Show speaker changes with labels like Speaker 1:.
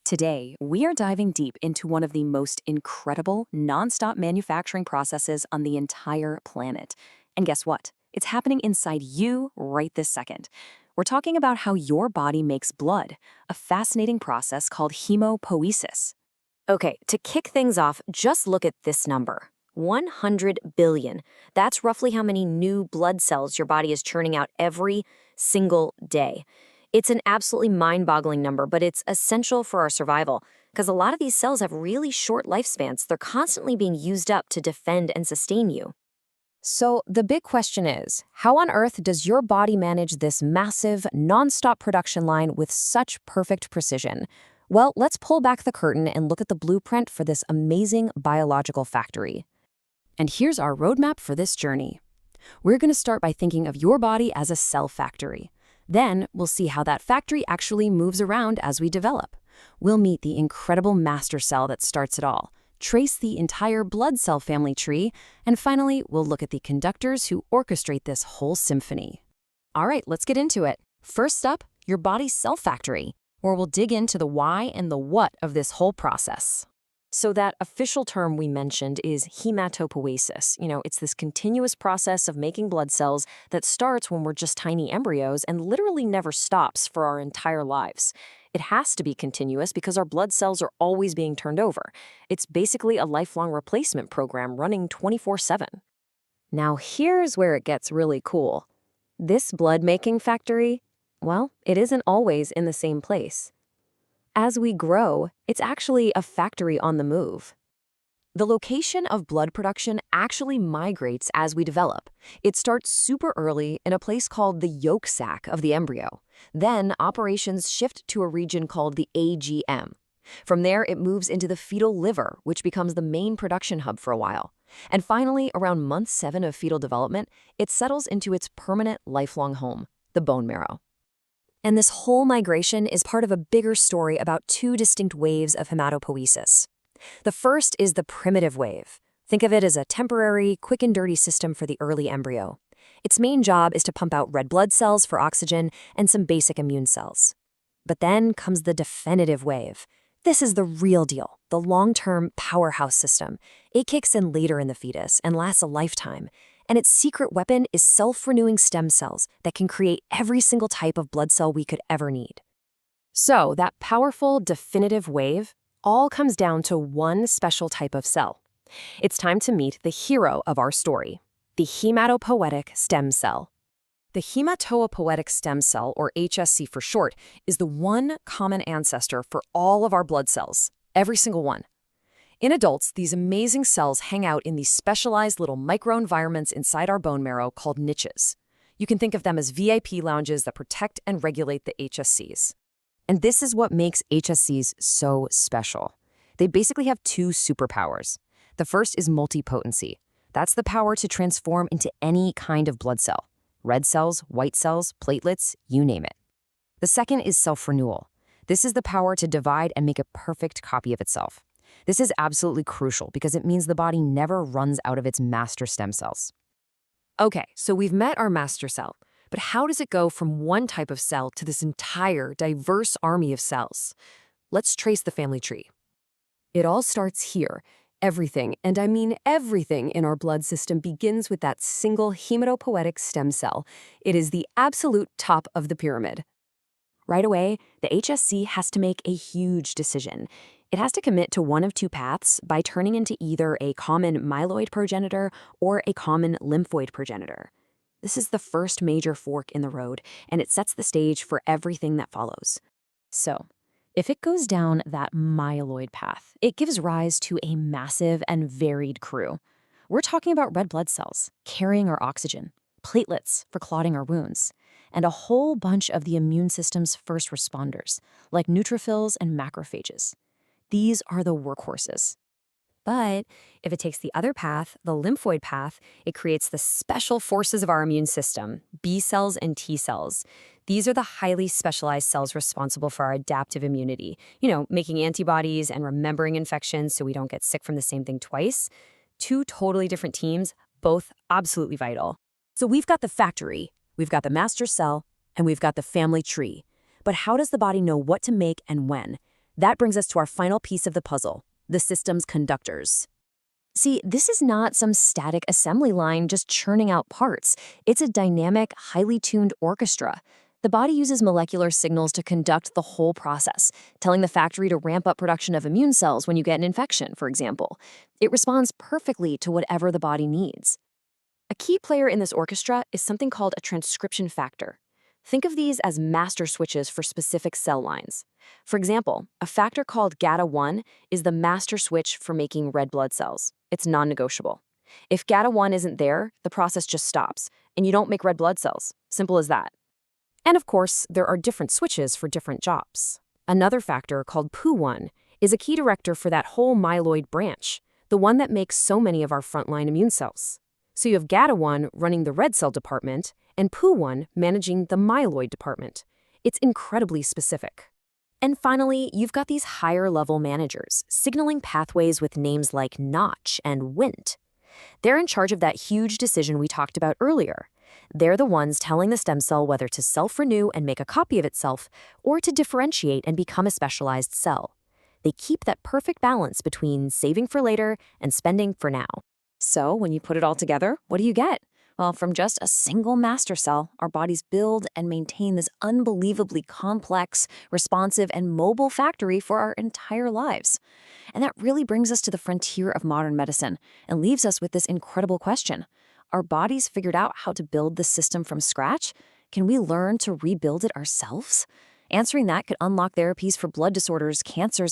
Speaker 1: Today, we are diving deep into one of the most incredible, nonstop manufacturing processes on the entire planet. And guess what? It's happening inside you right this second. We're talking about how your body makes blood, a fascinating process called hemopoiesis.
Speaker 2: Okay, to kick things off, just look at this number. 100 billion. That's roughly how many new blood cells your body is churning out every single day. It's an absolutely mind-boggling number, but it's essential for our survival because a lot of these cells have really short lifespans. They're constantly being used up to defend and sustain you.
Speaker 3: So the big question is, how on earth does your body manage this massive, nonstop production line with such perfect precision? Well, let's pull back the curtain and look at the blueprint for this amazing biological factory. And here's our roadmap for this journey. We're going to start by thinking of your body as a cell factory. Then we'll see how that factory actually moves around as we develop. We'll meet the incredible master cell that starts it all, trace the entire blood cell family tree, and finally, we'll look at the conductors who orchestrate this whole symphony. All right, let's get into it. First up, your body's cell factory, where we'll dig into the why and the what of this whole process.
Speaker 2: So that official term we mentioned is hematopoiesis. It's this continuous process of making blood cells that starts when we're just tiny embryos and literally never stops for our entire lives. It has to be continuous because our blood cells are always being turned over. It's basically a lifelong replacement program running 24/7.
Speaker 3: Now here's where it gets really cool. This blood-making factory, well, it isn't always in the same place. As we grow, it's actually a factory on the move. The location of blood production actually migrates as we develop. It starts super early in a place called the yolk sac of the embryo. Then operations shift to a region called the AGM. From there, it moves into the fetal liver, which becomes the main production hub for a while. And finally, around month 7 of fetal development, it settles into its permanent lifelong home, the bone marrow. And this whole migration is part of a bigger story about 2 distinct waves of hematopoiesis. The first is the primitive wave. Think of it as a temporary, quick and dirty system for the early embryo. Its main job is to pump out red blood cells for oxygen and some basic immune cells. But then comes the definitive wave. This is the real deal, the long-term powerhouse system. It kicks in later in the fetus and lasts a lifetime. And its secret weapon is self-renewing stem cells that can create every single type of blood cell we could ever need. So that powerful, definitive wave all comes down to one special type of cell. It's time to meet the hero of our story, the hematopoietic stem cell. The hematopoietic stem cell, or HSC for short, is the one common ancestor for all of our blood cells, every single one. In adults, these amazing cells hang out in these specialized little microenvironments inside our bone marrow called niches. You can think of them as VIP lounges that protect and regulate the HSCs. And this is what makes HSCs so special. They basically have 2 superpowers. The first is multipotency. That's the power to transform into any kind of blood cell. Red cells, white cells, platelets, you name it. The second is self-renewal. This is the power to divide and make a perfect copy of itself. This is absolutely crucial because it means the body never runs out of its master stem cells. Okay, so we've met our master cell, but how does it go from one type of cell to this entire diverse army of cells? Let's trace the family tree. It all starts here. Everything, and I mean everything in our blood system begins with that single hematopoietic stem cell. It is the absolute top of the pyramid. Right away, the HSC has to make a huge decision. It has to commit to one of 2 paths by turning into either a common myeloid progenitor or a common lymphoid progenitor. This is the first major fork in the road, and it sets the stage for everything that follows. So, if it goes down that myeloid path, it gives rise to a massive and varied crew. We're talking about red blood cells, carrying our oxygen, platelets for clotting our wounds, and a whole bunch of the immune system's first responders, like neutrophils and macrophages. These are the workhorses. But if it takes the other path, the lymphoid path, it creates the special forces of our immune system, B cells and T cells. These are the highly specialized cells responsible for our adaptive immunity, making antibodies and remembering infections so we don't get sick from the same thing twice. 2 totally different teams, both absolutely vital. So we've got the factory, we've got the master cell, and we've got the family tree. But how does the body know what to make and when?
Speaker 2: That brings us to our final piece of the puzzle, the system's conductors.
Speaker 1: See, this is not some static assembly line just churning out parts. It's a dynamic, highly tuned orchestra. The body uses molecular signals to conduct the whole process, telling the factory to ramp up production of immune cells when you get an infection, for example. It responds perfectly to whatever the body needs.
Speaker 2: A key player in this orchestra is something called a transcription factor. Think of these as master switches for specific cell lines. For example, a factor called GATA1 is the master switch for making red blood cells. It's non-negotiable. If GATA1 isn't there, the process just stops, and you don't make red blood cells. Simple as that. And of course, there are different switches for different jobs. Another factor called PU1 is a key director for that whole myeloid branch, the one that makes so many of our frontline immune cells. So you have GATA1 running the red cell department and PU1 managing the myeloid department. It's incredibly specific. And finally, you've got these higher-level managers, signaling pathways with names like Notch and Wnt. They're in charge of that huge decision we talked about earlier. They're the ones telling the stem cell whether to self-renew and make a copy of itself or to differentiate and become a specialized cell. They keep that perfect balance between saving for later and spending for now.
Speaker 1: So, when you put it all together, what do you get? Well, from just a single master cell, our bodies build and maintain this unbelievably complex, responsive, and mobile factory for our entire lives. And that really brings us to the frontier of modern medicine and leaves us with this incredible question. Our bodies figured out how to build the system from scratch? Can we learn to rebuild it ourselves? Answering that could unlock therapies for blood disorders, cancers,